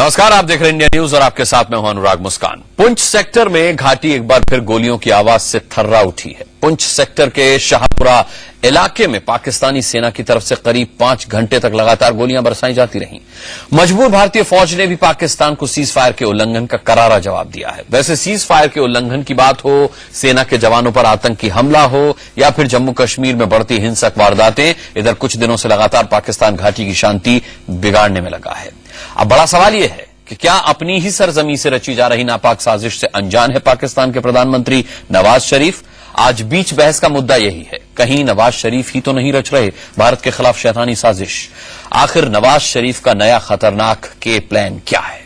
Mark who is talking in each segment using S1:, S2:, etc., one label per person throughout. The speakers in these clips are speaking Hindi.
S1: नमस्कार, आप देख रहे हैं इंडिया न्यूज और आपके साथ मैं हूं अनुराग मुस्कान। पुंछ सेक्टर में घाटी एक बार फिर गोलियों की आवाज से थर्रा उठी है। पुंछ सेक्टर के शाहपुरा इलाके में पाकिस्तानी सेना की तरफ से करीब 5 घंटे तक लगातार गोलियां बरसाई जाती रहीं। मजबूर भारतीय फौज ने भी पाकिस्तान को सीज फायर के उल्लंघन का करारा जवाब दिया है। वैसे सीज फायर के उल्लंघन की बात हो, सेना के जवानों पर आतंकी हमला हो या फिर जम्मू कश्मीर में बढ़ती हिंसक वारदातें, इधर कुछ दिनों से लगातार पाकिस्तान घाटी की शांति बिगाड़ने में लगा है। अब बड़ा सवाल यह है कि क्या अपनी ही सरजमी से रची जा रही नापाक साजिश से अनजान है पाकिस्तान के प्रधानमंत्री नवाज शरीफ? आज बीच बहस का मुद्दा यही है, कहीं नवाज शरीफ ही तो नहीं रच रहे भारत के खिलाफ शैतानी साजिश? आखिर नवाज शरीफ का नया खतरनाक के प्लान क्या है?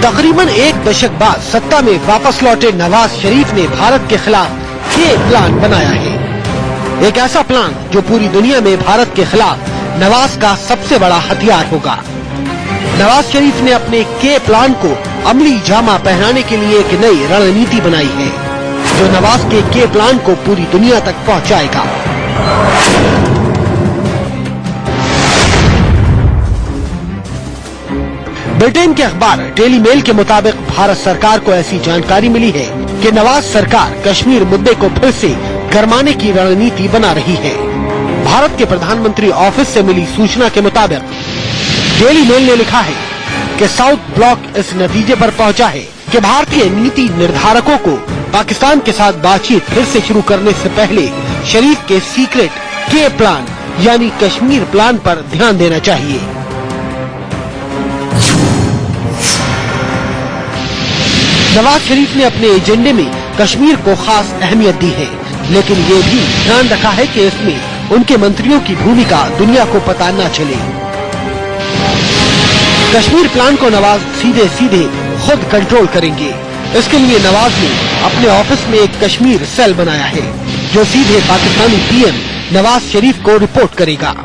S2: तकरीबन 1 दशक बाद सत्ता में वापस लौटे नवाज शरीफ ने भारत के खिलाफ के प्लान बनाया है। एक ऐसा प्लान जो पूरी दुनिया में भारत के खिलाफ नवाज का सबसे बड़ा हथियार होगा। नवाज शरीफ ने अपने के प्लान को अमली जामा पहनाने के लिए एक नई रणनीति बनाई है, जो नवाज के प्लान को पूरी दुनिया तक पहुंचाएगा। ब्रिटेन के अखबार डेली मेल के मुताबिक भारत सरकार को ऐसी जानकारी मिली है कि नवाज सरकार कश्मीर मुद्दे को फिर से गरमाने की रणनीति बना रही है। भारत के प्रधानमंत्री ऑफिस से मिली सूचना के मुताबिक डेली मेल ने लिखा है कि साउथ ब्लॉक इस नतीजे पर पहुंचा है कि भारतीय नीति निर्धारकों को पाकिस्तान के साथ बातचीत फिर से शुरू करने से पहले शरीफ के सीक्रेट के प्लान यानी कश्मीर प्लान पर ध्यान देना चाहिए। नवाज शरीफ ने अपने एजेंडे में कश्मीर को खास अहमियत दी है, लेकिन ये भी ध्यान रखा है कि इसमें उनके मंत्रियों की भूमिका दुनिया को पता न चले। कश्मीर प्लान को नवाज सीधे सीधे खुद कंट्रोल करेंगे। इसके लिए नवाज ने अपने ऑफिस में एक कश्मीर सेल बनाया है, जो सीधे पाकिस्तानी पीएम नवाज शरीफ को रिपोर्ट करेगा।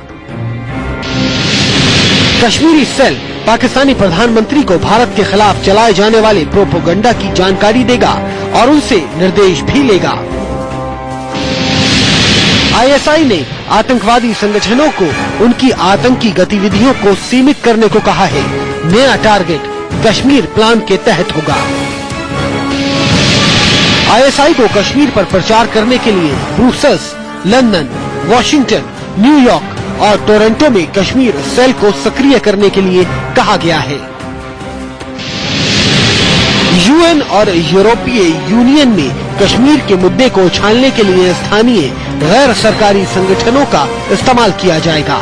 S2: कश्मीरी सेल पाकिस्तानी प्रधानमंत्री को भारत के खिलाफ चलाए जाने वाले प्रोपोगंडा की जानकारी देगा और उनसे निर्देश भी लेगा। आईएसआई ने आतंकवादी संगठनों को उनकी आतंकी गतिविधियों को सीमित करने को कहा है। नया टारगेट कश्मीर प्लान के तहत होगा। आईएसआई को कश्मीर पर प्रचार करने के लिए ब्रुसेल्स, लंदन, वॉशिंगटन, न्यूयॉर्क और टोरंटो में कश्मीर सेल को सक्रिय करने के लिए कहा गया है। यूएन और यूरोपीय यूनियन में कश्मीर के मुद्दे को उछालने के लिए स्थानीय गैर सरकारी संगठनों का इस्तेमाल किया जाएगा।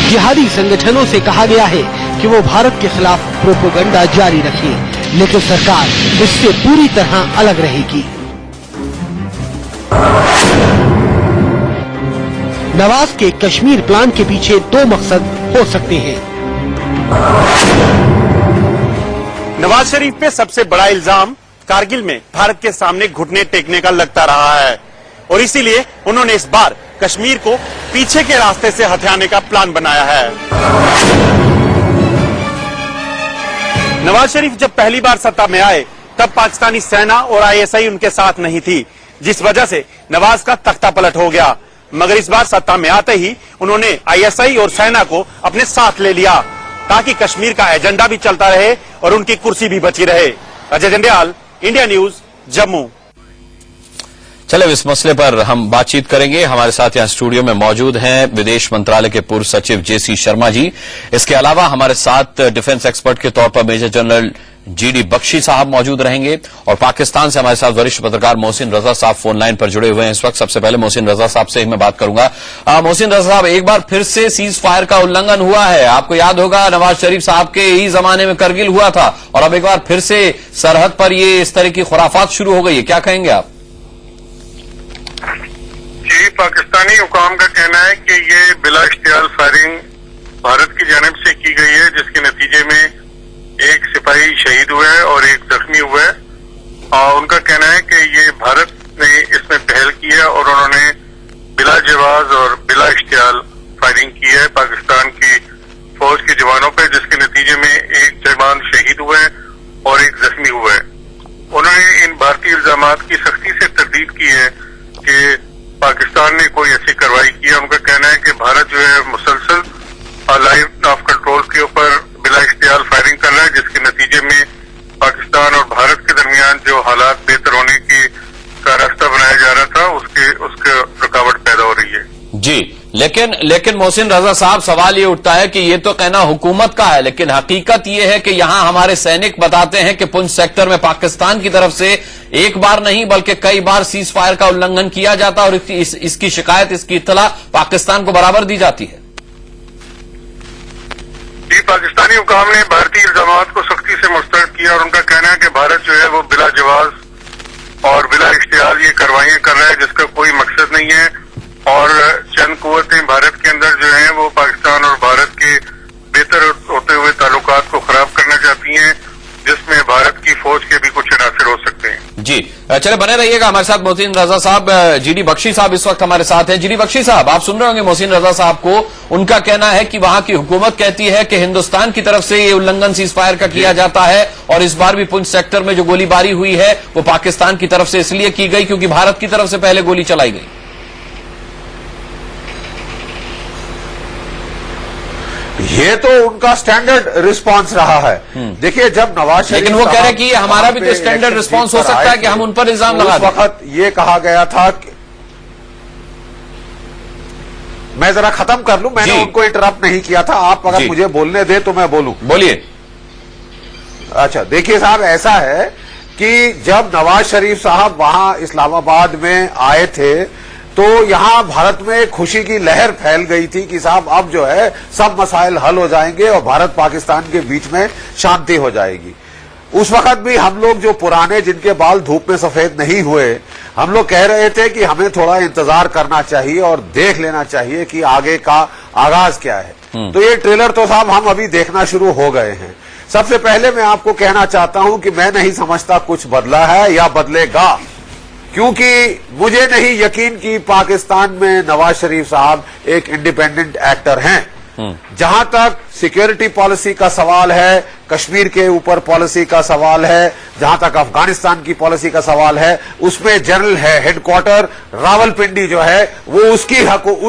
S2: जिहादी संगठनों से कहा गया है कि वो भारत के खिलाफ प्रोपोगंडा जारी रखें, लेकिन सरकार इससे पूरी तरह अलग रहेगी। नवाज के कश्मीर प्लान के पीछे 2 मकसद हो सकते हैं।
S3: नवाज शरीफ पे सबसे बड़ा इल्जाम कारगिल में भारत के सामने घुटने टेकने का लगता रहा है और इसीलिए उन्होंने इस बार कश्मीर को पीछे के रास्ते से हथियाने का प्लान बनाया है। नवाज शरीफ जब पहली बार सत्ता में आए तब पाकिस्तानी सेना और आईएसआई उनके साथ नहीं थी, जिस वजह से नवाज का तख्ता पलट हो गया। मगर इस बार सत्ता में आते ही उन्होंने आईएसआई और सेना को अपने साथ ले लिया ताकि कश्मीर का एजेंडा भी चलता रहे और उनकी कुर्सी भी बची रहे। Ajay Jandial, India news, Jammu.
S1: चले इस मसले पर हम बातचीत करेंगे। हमारे साथ यहाँ स्टूडियो में मौजूद हैं विदेश मंत्रालय के पूर्व सचिव जेसी शर्मा जी। इसके अलावा हमारे साथ डिफेंस एक्सपर्ट के तौर पर मेजर जनरल जीडी बख्शी साहब मौजूद रहेंगे और पाकिस्तान से हमारे साथ वरिष्ठ पत्रकार मोहसिन रजा साहब फोन लाइन पर जुड़े हुए हैं इस वक्त। सबसे पहले मोहसिन रजा साहब से मैं बात करूंगा। मोहसिन रजा साहब, एक बार फिर से सीज फायर का उल्लंघन हुआ है। आपको याद होगा नवाज शरीफ साहब के ही जमाने में करगिल हुआ था और अब एक बार फिर से सरहद पर ये इस तरह की खुराफात शुरू हो गई है, क्या कहेंगे आप?
S4: जी, पाकिस्तानी हुकाम का कहना है कि ये बिला इख्तियार फायरिंग भारत की जानिब से की गई है, जिसके नतीजे में एक सिपाही शहीद हुए हैं और एक जख्मी हुआ है। उनका कहना है कि ये भारत ने इसमें पहल की है और उन्होंने बिला जवाज और बिला इख्तियार फायरिंग की है पाकिस्तान की फौज के जवानों पर, जिसके नतीजे में एक जवान शहीद हुए और एक जख्मी हुए। उन्होंने इन भारतीय इल्जामात की सख्ती से तरदीद की है कि पाकिस्तान ने कोई ऐसी कार्रवाई की है। उनका कहना है कि भारत जो है मुसलसल लाइन ऑफ कंट्रोल के ऊपर बिला इख्तियार फायरिंग कर रहा है, जिसके नतीजे में पाकिस्तान और भारत के दरमियान जो हालात बेहतर होने का रास्ता बनाया जा रहा था उसके रुकावट पैदा हो रही है।
S1: जी, लेकिन मोहसिन रजा साहब, सवाल ये उठता है कि ये तो कहना हुकूमत का है, लेकिन हकीकत ये है कि यहां हमारे सैनिक बताते हैं कि पुंछ सेक्टर में पाकिस्तान की तरफ से एक बार नहीं बल्कि कई बार सीज फायर का उल्लंघन किया जाता और इसकी शिकायत, इसकी इत्तला पाकिस्तान को बराबर दी जाती है।
S4: जी, पाकिस्तानी हुकाम ने भारतीय इल्जामात को सख्ती से मुस्तरद किया और उनका कहना है कि भारत जो है वो बिला जवाज और बिला इख्तियार ये कार्रवाइयां कर रहा है, जिसका कोई मकसद नहीं है। और चंद कुव्वतें भारत के अंदर जो हैं वो पाकिस्तान और भारत के बेहतर होते हुए ताल्लुकात को खराब करना चाहती हैं, जिसमें भारत की फौज के भी कुछ अनासर हो सकते हैं।
S1: जी, चले बने रहिएगा हमारे साथ मोहसिन रजा साहब। जीडी बख्शी साहब इस वक्त हमारे साथ हैं। जीडी बख्शी साहब, आप सुन रहे होंगे मोहसिन रजा साहब को। उनका कहना है कि वहां की हुकूमत कहती है कि हिंदुस्तान की तरफ से ये उल्लंघन सीज फायर का किया जाता है और इस बार भी पुंछ सेक्टर में जो गोलीबारी हुई है वो पाकिस्तान की तरफ से इसलिए की गई क्योंकि भारत की तरफ से पहले गोली चलाई गई।
S5: ये तो उनका स्टैंडर्ड रिस्पांस रहा है। देखिए, जब नवाज शरीफ,
S1: लेकिन वो कह रहे कि हमारा भी तो स्टैंडर्ड रिस्पांस हो सकता है कि हम उन पर इल्जाम लगा दें।
S5: उस वक्त ये कहा गया था कि मैं जरा खत्म कर लूं, मैंने उनको इंटरप्ट नहीं किया था। आप अगर मुझे बोलने दे तो मैं बोलूं।
S1: बोलिए।
S5: अच्छा, देखिए साहब, ऐसा है कि जब नवाज शरीफ साहब वहां इस्लामाबाद में आए थे तो यहां भारत में खुशी की लहर फैल गई थी कि साहब अब जो है सब मसाइल हल हो जाएंगे और भारत पाकिस्तान के बीच में शांति हो जाएगी। उस वक्त भी हम लोग जो पुराने, जिनके बाल धूप में सफेद नहीं हुए, हम लोग कह रहे थे कि हमें थोड़ा इंतजार करना चाहिए और देख लेना चाहिए कि आगे का आगाज क्या है। तो ये ट्रेलर तो साहब हम अभी देखना शुरू हो गए हैं। सबसे पहले मैं आपको कहना चाहता हूं कि मैं नहीं समझता कुछ बदला है या बदलेगा, क्योंकि मुझे नहीं यकीन कि पाकिस्तान में नवाज शरीफ साहब एक इंडिपेंडेंट एक्टर हैं। जहां तक सिक्योरिटी पॉलिसी का सवाल है, कश्मीर के ऊपर पॉलिसी का सवाल है, जहां तक अफगानिस्तान की पॉलिसी का सवाल है, उसमें जनरल है हेडक्वार्टर रावलपिंडी जो है वो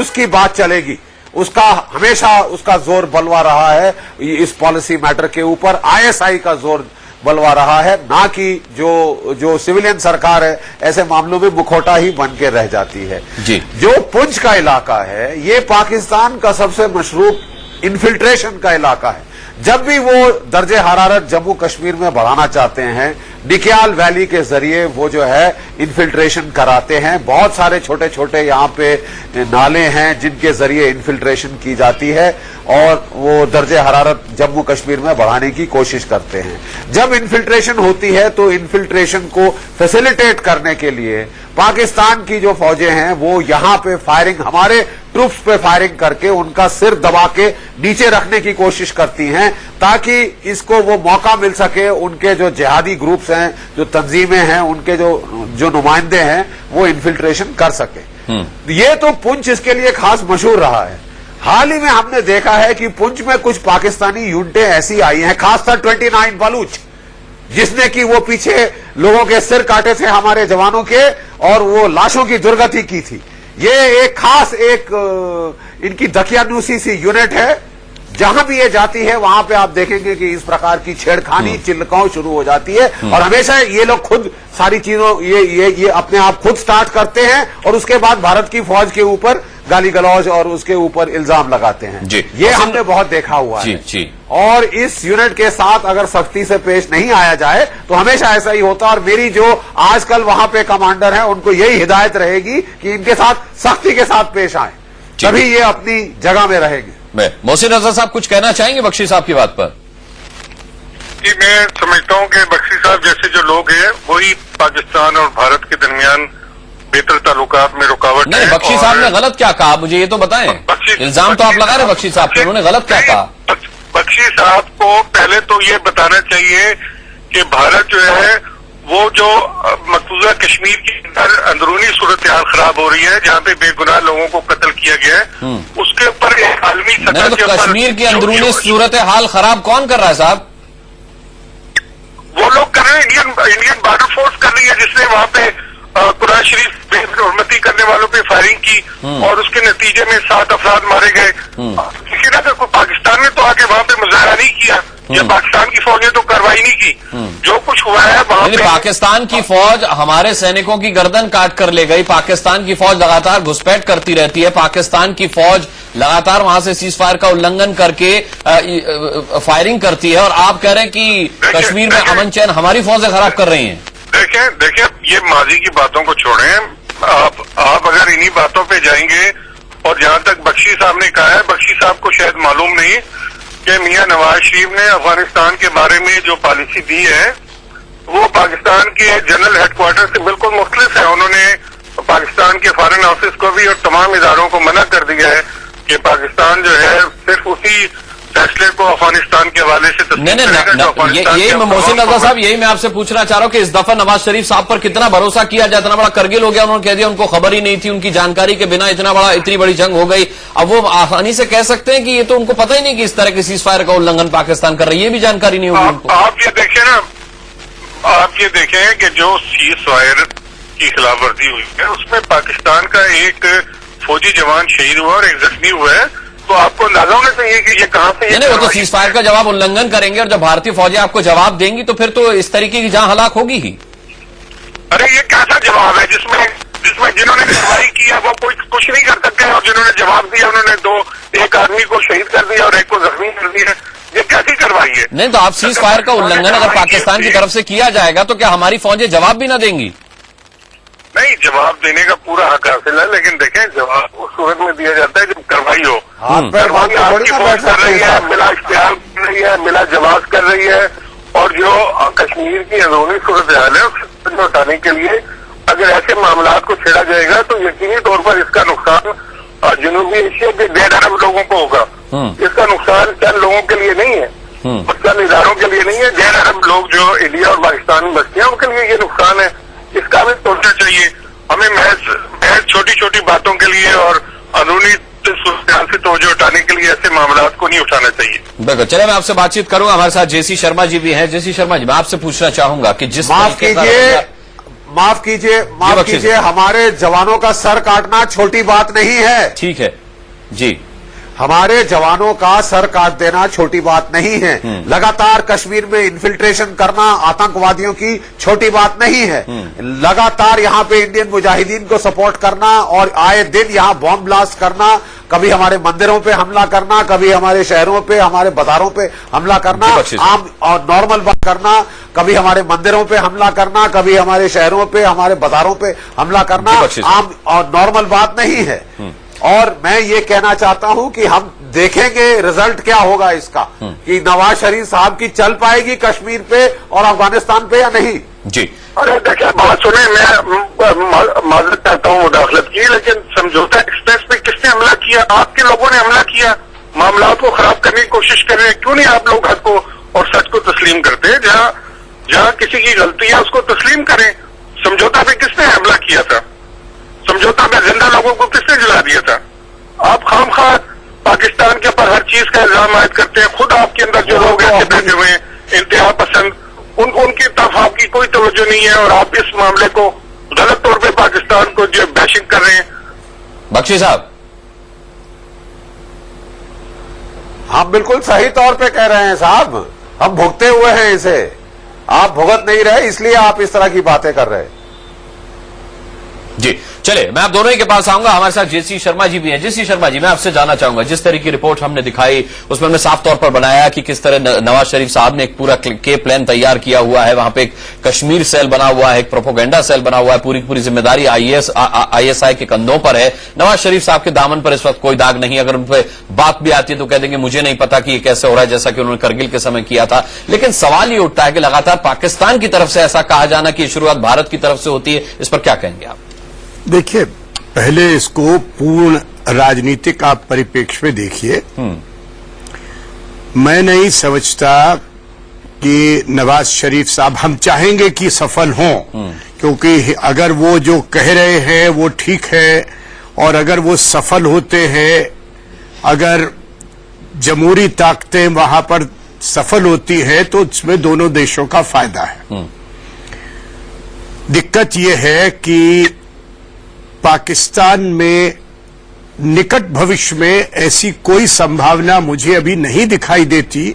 S5: उसकी बात चलेगी। उसका हमेशा उसका जोर बलवा रहा है इस पॉलिसी मैटर के ऊपर। आईएसआई का जोर बलवा रहा है, ना कि जो सिविलियन सरकार है ऐसे मामलों में मुखौटा ही बन के रह जाती है।
S1: जी।
S5: जो पुंछ का इलाका है ये पाकिस्तान का सबसे मशरूब इन्फिल्ट्रेशन का इलाका है। जब भी वो दर्जे हरारत जम्मू कश्मीर में बढ़ाना चाहते हैं, डिक्याल वैली के जरिए वो जो है इन्फिल्ट्रेशन कराते हैं। बहुत सारे छोटे छोटे यहाँ पे नाले हैं जिनके जरिए इन्फिल्ट्रेशन की जाती है और वो दर्जे हरारत जम्मू कश्मीर में बढ़ाने की कोशिश करते हैं। जब इन्फिल्ट्रेशन होती है तो इन्फिल्ट्रेशन को फैसिलिटेट करने के लिए पाकिस्तान की जो फौजें हैं वो यहाँ पे फायरिंग, हमारे ट्रूप्स पे फायरिंग करके उनका सिर दबा के नीचे रखने की कोशिश करती हैं, ताकि इसको वो मौका मिल सके, उनके जो जिहादी ग्रुप्स हैं, जो तंजीमें हैं, उनके जो नुमाइंदे हैं वो इन्फिल्ट्रेशन कर सके। ये तो पुंछ इसके लिए खास मशहूर रहा है। हाल ही में हमने देखा है कि पुंछ में कुछ पाकिस्तानी यूनिटें ऐसी आई हैं, खासकर 29 बलूच, जिसने कि वो पीछे लोगों के सिर काटे थे हमारे जवानों के और वो लाशों की दुर्गति की थी। ये एक खास इनकी दकियानूसी सी यूनिट है। जहां भी ये जाती है वहां पे आप देखेंगे कि इस प्रकार की छेड़खानी, चिल्लकाव शुरू हो जाती है और हमेशा ये लोग खुद सारी चीजों ये अपने आप खुद स्टार्ट करते हैं और उसके बाद भारत की फौज के ऊपर गाली गलौज और उसके ऊपर इल्जाम लगाते हैं। ये हमने बहुत देखा हुआ है।
S1: जी।
S5: और इस यूनिट के साथ अगर सख्ती से पेश नहीं आया जाए तो हमेशा ऐसा ही होता। और मेरी जो आजकल वहां पे कमांडर हैं उनको यही हिदायत रहेगी कि इनके साथ सख्ती के साथ पेश आए, तभी ये अपनी जगह में रहेंगे।
S1: मोहसिन रजा साहब कुछ कहना चाहेंगे बख्शी साहब की बात पर?
S4: जी, मैं समझता हूं कि बख्शी साहब जैसे जो लोग हैं वही पाकिस्तान और भारत के दरमियान बेहतर ताल्लुकात में रुकावट
S1: नहीं, बख्शी साहब ने गलत क्या कहा मुझे ये तो बताएं। इल्जाम तो आप लगा रहे बख्शी साहब पे, उन्होंने गलत क्या कहा?
S4: बख्शी साहब को पहले तो ये बताना चाहिए कि भारत जो है वो जो मकबूजा कश्मीर के अंदर अंदरूनी सूरत हाल खराब हो रही है, जहाँ पे बेगुनाह लोगों को कत्ल किया गया है, उसके ऊपर एक आलमी सतह
S1: नहीं,
S4: के
S1: तो
S4: ऊपर
S1: कश्मीर की अंदरूनी सूरत हाल खराब कौन कर रहा है साहब?
S4: वो लोग कर रहे हैं, इंडियन बॉर्डर फोर्स कर रही है, जिसने वहां पे कुरान शरीफ बेहरमती करने वालों पे फायरिंग की और उसके नतीजे में 7 अफराद मारे गए। किसी ने तो पाकिस्तान ने तो आके वहां पे मुजाहरा नहीं किया, या पाकिस्तान की फौज ने तो कार्रवाई नहीं की। जो कुछ हुआ है वहां पे
S1: पाकिस्तान की फौज हमारे सैनिकों की गर्दन काट कर ले गई। पाकिस्तान की फौज लगातार घुसपैठ करती रहती है। पाकिस्तान की फौज लगातार वहां से सीज फायर का उल्लंघन करके फायरिंग करती है, और आप कह रहे हैं कि कश्मीर में अमन चैन हमारी फौजें खराब कर रही हैं।
S4: देखें ये माजी की बातों को छोड़ें। आप अगर इन्हीं बातों पे जाएंगे, और जहां तक बख्शी साहब ने कहा है, बख्शी साहब को शायद मालूम नहीं कि मियां नवाज शरीफ ने अफगानिस्तान के बारे में जो पॉलिसी दी है वो पाकिस्तान के जनरल हेडक्वार्टर से बिल्कुल मुख्तलिफ है। उन्होंने पाकिस्तान के फॉरेन ऑफिस को भी और तमाम इदारों को मना कर दिया है कि पाकिस्तान जो है सिर्फ उसी फैसले को अफगानिस्तान के हवाले से
S1: यही मैं मोहसिन रजा साहब, यही मैं आपसे पूछना चाह रहा हूं कि इस दफा नवाज शरीफ साहब पर कितना भरोसा किया जाए। इतना बड़ा करगिल हो गया, उन्होंने कह दिया उनको खबर ही नहीं थी, उनकी जानकारी के बिना इतनी बड़ी जंग हो गई। अब वो आसानी से कह सकते हैं कि ये तो उनको पता ही नहीं कि इस तरह के सीज फायर का उल्लंघन पाकिस्तान कर रही है, ये भी जानकारी नहीं होगी उनको।
S4: आप ये देखें ना, आप ये देखें कि जो सीज फायर की खिलाफ वर्जी हुई है उसमें पाकिस्तान का एक फौजी जवान शहीद हुआ और एक जख्मी हुआ है, तो आपको अंदाजा होना चाहिए कि ये कहां से
S1: नहीं, वो तो सीज फायर का जवाब उल्लंघन करेंगे, और जब भारतीय फौजें आपको जवाब देंगी तो फिर तो इस तरीके की जहां हलाक होगी ही।
S4: अरे ये कैसा जवाब है जिसमें जिन्होंने कार्रवाई किया वो कोई कुछ नहीं कर सकते, और जिन्होंने जवाब दिया उन्होंने एक आदमी को शहीद कर दिया और एक को जख्मी कर दिया। ये कैसी कार्रवाई है?
S1: नहीं, तो आप सीज फायर का उल्लंघन अगर पाकिस्तान की तरफ से किया जाएगा तो क्या हमारी फौजें जवाब भी न देंगी?
S4: नहीं, जवाब देने का पूरा हक हासिल है, लेकिन देखें जवाब उस सूरत में दिया जाता है जब कार्रवाई हो। कार्रवाई आपकी फौज कर रही है, मिला इख्तियार कर रही है, मिला जवाब कर रही है, और जो कश्मीर की अंदरूनी सूरत हाल है उसको लौटाने के लिए अगर ऐसे मामला को छेड़ा जाएगा तो यकीनी तौर पर इसका नुकसान जनूबी एशिया के 1.5 अरब लोगों को होगा। इसका नुकसान चंद लोगों के लिए नहीं है, चंद इदारों के लिए नहीं है। 1.5 अरब लोग जो इंडिया और पाकिस्तान में बसते हैं उनके लिए ये नुकसान है। इसका भी सोचना चाहिए। हमें महज छोटी छोटी बातों के लिए और अंदरूनी से तवज्जो उठाने के लिए ऐसे मामलों को नहीं उठाना चाहिए।
S1: बिल्कुल, चलिए मैं आपसे बातचीत करूंगा। हमारे साथ जेसी शर्मा जी भी हैं। जेसी शर्मा जी, मैं आपसे पूछना चाहूंगा कि जिस
S5: माफ कीजिए, हमारे जवानों का सर काटना छोटी बात नहीं है।
S1: ठीक है जी,
S5: हमारे जवानों का सर काट देना छोटी बात नहीं है। लगातार कश्मीर में इन्फिल्ट्रेशन करना आतंकवादियों की छोटी बात नहीं है। लगातार यहां पे इंडियन मुजाहिदीन को सपोर्ट करना और आए दिन यहां बॉम्ब ब्लास्ट करना, कभी हमारे मंदिरों पे हमला करना, कभी हमारे शहरों पे, हमारे बाजारों पे हमला करना, आम और नॉर्मल बात करना, कभी हमारे मंदिरों पे हमला करना, कभी हमारे शहरों पे, हमारे बाजारों पे हमला करना आम और नॉर्मल बात नहीं है। और मैं ये कहना चाहता हूं कि हम देखेंगे रिजल्ट क्या होगा इसका, कि नवाज शरीफ साहब की चल पाएगी कश्मीर पे और अफगानिस्तान पे या नहीं।
S1: जी,
S4: अरे देखिए, बात सुने, मैं माजरत चाहता हूँ मुदाखलत की, लेकिन समझौता एक्सप्रेस पे किसने हमला किया? आपके लोगों ने हमला किया। मामला को खराब करने की कोशिश कर रहे हैं। क्यों नहीं आप लोग हक को और सच को तस्लीम करते हैं? जहाँ किसी की गलती है उसको तस्लीम करें। समझौता पे किसने हमला किया था? समझौता में जिंदा लोगों को किसने जला दिया था? आप खामखा पाकिस्तान के ऊपर हर चीज का इल्जाम आयद करते हैं। खुद आपके अंदर जो लोग ऐसे बैठे हुए हैं इंतहा पसंद, उनकी तरफ आपकी कोई तवज्जो नहीं है, और आप इस मामले को गलत तौर पे पाकिस्तान को जो बैशिंग कर रहे हैं।
S1: बख्शी साहब,
S5: हम बिल्कुल सही तौर पे कह रहे हैं साहब, हम भुगते हुए हैं इसे। आप भुगत नहीं रहे, इसलिए आप इस तरह की बातें कर रहे हैं।
S1: जी, चलिए मैं आप दोनों ही के पास आऊंगा। हमारे साथ जेसी शर्मा जी भी हैं। जेसी शर्मा जी, मैं आपसे जानना चाहूंगा, जिस तरह की रिपोर्ट हमने दिखाई उसमें हमने साफ तौर पर बनाया कि किस तरह नवाज शरीफ साहब ने एक पूरा के प्लान तैयार किया हुआ है। वहां पे एक कश्मीर सेल बना हुआ है, एक प्रोपोगेंडा सेल बना हुआ है। पूरी पूरी जिम्मेदारी आईएसआई के कंधों पर है। नवाज शरीफ साहब के दामन पर इस वक्त कोई दाग नहीं। अगर उन पर बात भी आती है तो कह देंगे मुझे नहीं पता कि ये कैसे हो रहा है, जैसा कि उन्होंने करगिल के समय किया था। लेकिन सवाल ये उठता है कि लगातार पाकिस्तान की तरफ से ऐसा कहा जाना कि शुरुआत भारत की तरफ से होती है, इस पर क्या कहेंगे आप?
S6: देखिए, पहले इसको पूर्ण राजनीतिक आप परिप्रेक्ष्य में देखिए। मैं नहीं समझता कि नवाज शरीफ साहब, हम चाहेंगे कि सफल हों, क्योंकि अगर वो जो कह रहे हैं वो ठीक है और अगर वो सफल होते हैं, अगर जमहूरी ताकतें वहां पर सफल होती है तो इसमें दोनों देशों का फायदा है। दिक्कत यह है कि पाकिस्तान में निकट भविष्य में ऐसी कोई संभावना मुझे अभी नहीं दिखाई देती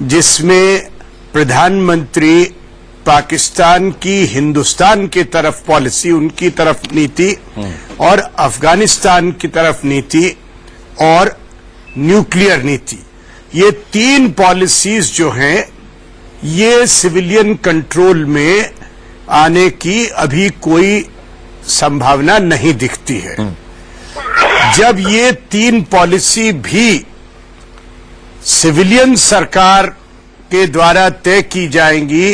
S6: जिसमें प्रधानमंत्री पाकिस्तान की हिंदुस्तान की तरफ पॉलिसी, उनकी तरफ नीति और अफगानिस्तान की तरफ नीति और न्यूक्लियर नीति, ये तीन पॉलिसीज जो हैं ये सिविलियन कंट्रोल में आने की अभी कोई संभावना नहीं दिखती है। जब ये तीन पॉलिसी भी सिविलियन सरकार के द्वारा तय की जाएंगी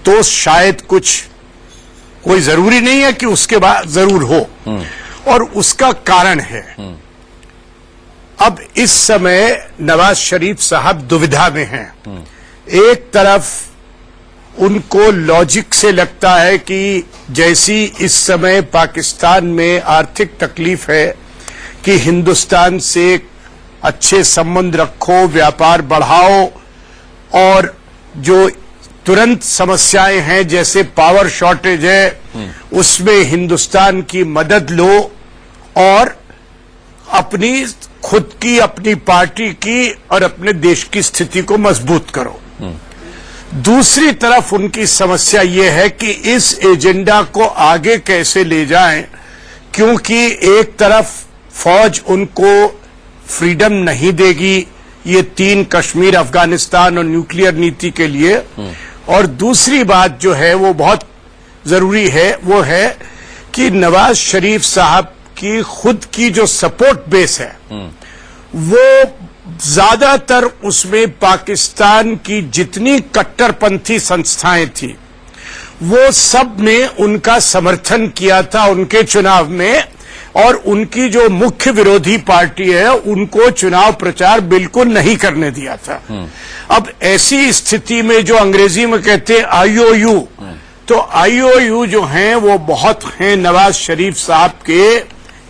S6: तो शायद कोई जरूरी नहीं है कि उसके बाद जरूर हो, और उसका कारण है अब इस समय नवाज शरीफ साहब दुविधा में हैं। एक तरफ उनको लॉजिक से लगता है कि जैसी इस समय पाकिस्तान में आर्थिक तकलीफ है कि हिंदुस्तान से अच्छे संबंध रखो, व्यापार बढ़ाओ, और जो तुरंत समस्याएं हैं जैसे पावर शॉर्टेज है उसमें हिंदुस्तान की मदद लो और अपनी खुद की, अपनी पार्टी की और अपने देश की स्थिति को मजबूत करो। दूसरी तरफ उनकी समस्या ये है कि इस एजेंडा को आगे कैसे ले जाएं, क्योंकि एक तरफ फौज उनको फ्रीडम नहीं देगी ये तीन, कश्मीर, अफगानिस्तान और न्यूक्लियर नीति के लिए, और दूसरी बात जो है वो बहुत जरूरी है वो है कि नवाज शरीफ साहब की खुद की जो सपोर्ट बेस है वो ज्यादातर उसमें पाकिस्तान की जितनी कट्टरपंथी संस्थाएं थी वो सब ने उनका समर्थन किया था उनके चुनाव में, और उनकी जो मुख्य विरोधी पार्टी है उनको चुनाव प्रचार बिल्कुल नहीं करने दिया था। अब ऐसी स्थिति में जो अंग्रेजी में कहते हैं आईओयू, तो आईओयू जो हैं वो बहुत हैं नवाज शरीफ साहब के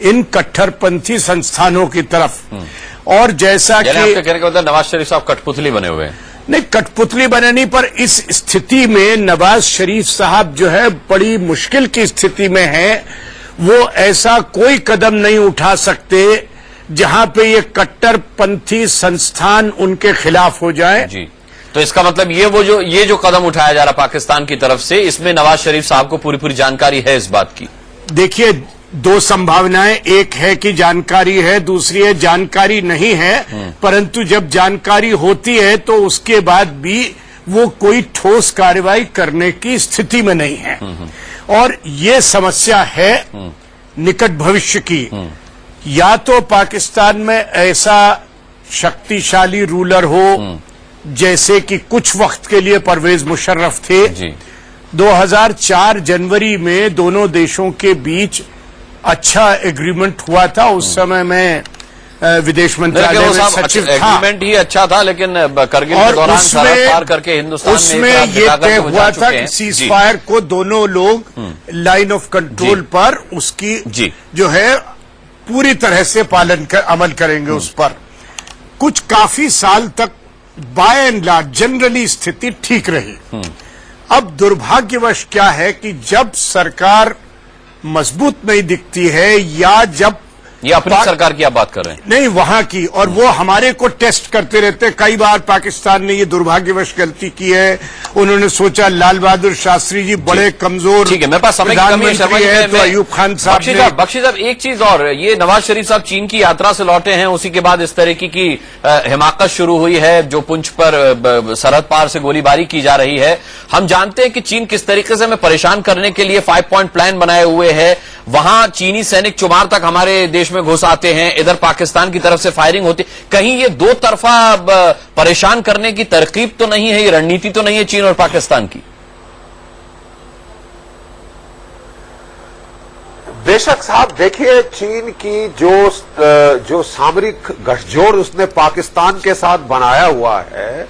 S6: इन कट्टरपंथी संस्थानों की तरफ। और जैसा कि
S1: आपके कहने का मतलब नवाज शरीफ साहब कठपुतली बने हुए हैं?
S6: नहीं, कठपुतली बने नहीं, पर इस स्थिति में नवाज शरीफ साहब जो है बड़ी मुश्किल की स्थिति में है। वो ऐसा कोई कदम नहीं उठा सकते जहां पे ये कट्टरपंथी संस्थान उनके खिलाफ हो जाए।
S1: जी, तो इसका मतलब ये जो कदम उठाया जा रहा पाकिस्तान की तरफ से, इसमें नवाज शरीफ साहब को पूरी जानकारी है इस बात की?
S6: देखिए, दो संभावनाएं, एक है कि जानकारी है, दूसरी है जानकारी नहीं है, परंतु जब जानकारी होती है तो उसके बाद भी वो कोई ठोस कार्रवाई करने की स्थिति में नहीं है। और ये समस्या है निकट भविष्य की। या तो पाकिस्तान में ऐसा शक्तिशाली रूलर हो जैसे कि कुछ वक्त के लिए परवेज मुशर्रफ थे। 2004 जनवरी में दोनों देशों के बीच अच्छा एग्रीमेंट हुआ था। उस समय मैं विदेश मंत्रालय में सचिव था।
S1: एग्रीमेंट ही अच्छा था, लेकिन करगिल के दौरान सरहद पार करके हिंदुस्तान
S6: उसमें ये तय हुआ था कि सीज फायर को दोनों लोग लाइन ऑफ कंट्रोल पर उसकी जो है पूरी तरह से अमल करेंगे उस पर। कुछ काफी साल तक बाय एंड लार्ज जनरली स्थिति ठीक रही। अब दुर्भाग्यवश क्या है कि जब सरकार मजबूत नहीं दिखती है, या जब
S1: ये अपनी सरकार की आप बात कर रहे हैं?
S6: नहीं, वहां की, और वो हमारे को टेस्ट करते रहते हैं। कई बार पाकिस्तान ने ये दुर्भाग्यवश गलती की है, उन्होंने सोचा लाल बहादुर शास्त्री जी बड़े कमजोर,
S1: ठीक है, मेरे पास समय की कमी है,
S6: तो अयूब खान साहब ने।
S1: बख्शी साहब, एक चीज और, ये नवाज शरीफ साहब चीन की यात्रा से लौटे हैं, उसी के बाद इस तरीके की हिमाकत शुरू हुई है जो पुंछ पर सरहद पार से गोलीबारी की जा रही है। हम जानते हैं कि चीन किस तरीके से हमें परेशान करने के लिए 5 पॉइंट प्लान बनाए हुए है। वहां चीनी सैनिक चुमार तक हमारे देश में घुस आते हैं, इधर पाकिस्तान की तरफ से फायरिंग होती। कहीं ये दो तरफा परेशान करने की तरकीब तो नहीं है, ये रणनीति तो नहीं है चीन और पाकिस्तान की?
S5: बेशक साहब, देखिए, चीन की जो सामरिक गठजोड़ उसने पाकिस्तान के साथ बनाया हुआ है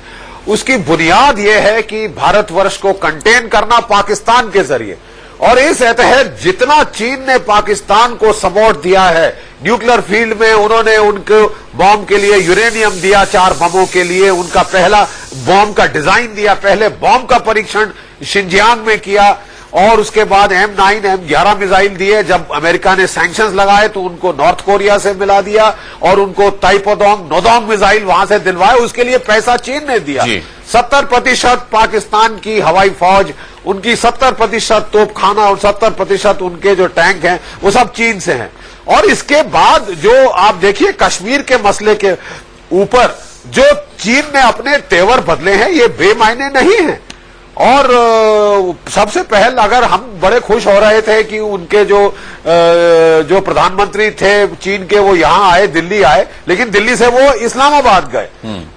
S5: उसकी बुनियाद यह है कि भारतवर्ष को कंटेन करना पाकिस्तान के जरिए, और इस तहत जितना चीन ने पाकिस्तान को सपोर्ट दिया है न्यूक्लियर फील्ड में, उन्होंने उनको बॉम्ब के लिए यूरेनियम दिया, 4 बमों के लिए उनका पहला बॉम्ब का डिजाइन दिया, पहले बॉम्ब का परीक्षण शिनजियांग में किया, और उसके बाद M9 M11 मिसाइल दिए। जब अमेरिका ने सैंक्शंस लगाए तो उनको नॉर्थ कोरिया से मिला दिया और उनको ताइपोदोंग नोदोंग मिसाइल वहां से दिलवाए, उसके लिए पैसा चीन ने दिया। 70% पाकिस्तान की हवाई फौज, उनकी 70% तोपखाना और 70% उनके जो टैंक हैं वो सब चीन से हैं। और इसके बाद जो आप देखिए कश्मीर के मसले के ऊपर जो चीन ने अपने तेवर बदले हैं ये बेमायने नहीं है। और सबसे पहले अगर हम बड़े खुश हो रहे थे कि उनके जो प्रधानमंत्री थे चीन के वो यहां आए, दिल्ली आए, लेकिन दिल्ली से वो इस्लामाबाद गए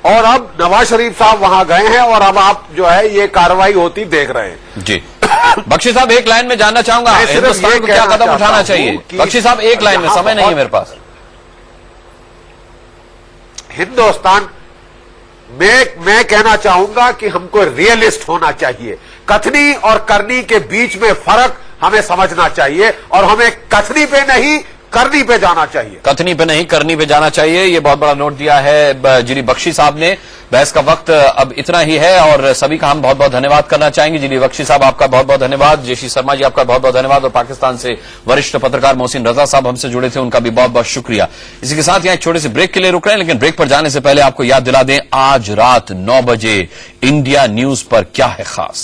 S5: और अब नवाज शरीफ साहब वहां गए हैं और अब आप जो है ये कार्रवाई होती देख रहे हैं।
S1: जी बख्शी साहब एक लाइन में जानना चाहूंगा हिंदुस्तान को क्या कदम उठाना चाहिए? बख्शी साहब एक लाइन में, समय नहीं है मेरे पास।
S5: हिंदुस्तान मैं कहना चाहूंगा कि हमको रियलिस्ट होना चाहिए। कथनी और करनी के बीच में फर्क हमें समझना चाहिए और हमें कथनी पे नहीं करनी पे जाना चाहिए।
S1: कथनी पे नहीं करनी पे जाना चाहिए, ये बहुत बड़ा नोट दिया है जिली बख्शी साहब ने। बहस का वक्त अब इतना ही है और सभी का हम बहुत बहुत धन्यवाद करना चाहेंगे। जिली बख्शी साहब आपका बहुत बहुत धन्यवाद, जेशी शर्मा जी आपका बहुत बहुत धन्यवाद, और पाकिस्तान से वरिष्ठ पत्रकार मोहसिन रजा साहब हमसे जुड़े थे, उनका भी बहुत बहुत शुक्रिया। इसी के साथ यहाँ एक छोटे से ब्रेक के लिए रुक रहे हैं, लेकिन ब्रेक पर जाने से पहले आपको याद दिला दें आज रात 9 बजे इंडिया न्यूज पर क्या है खास।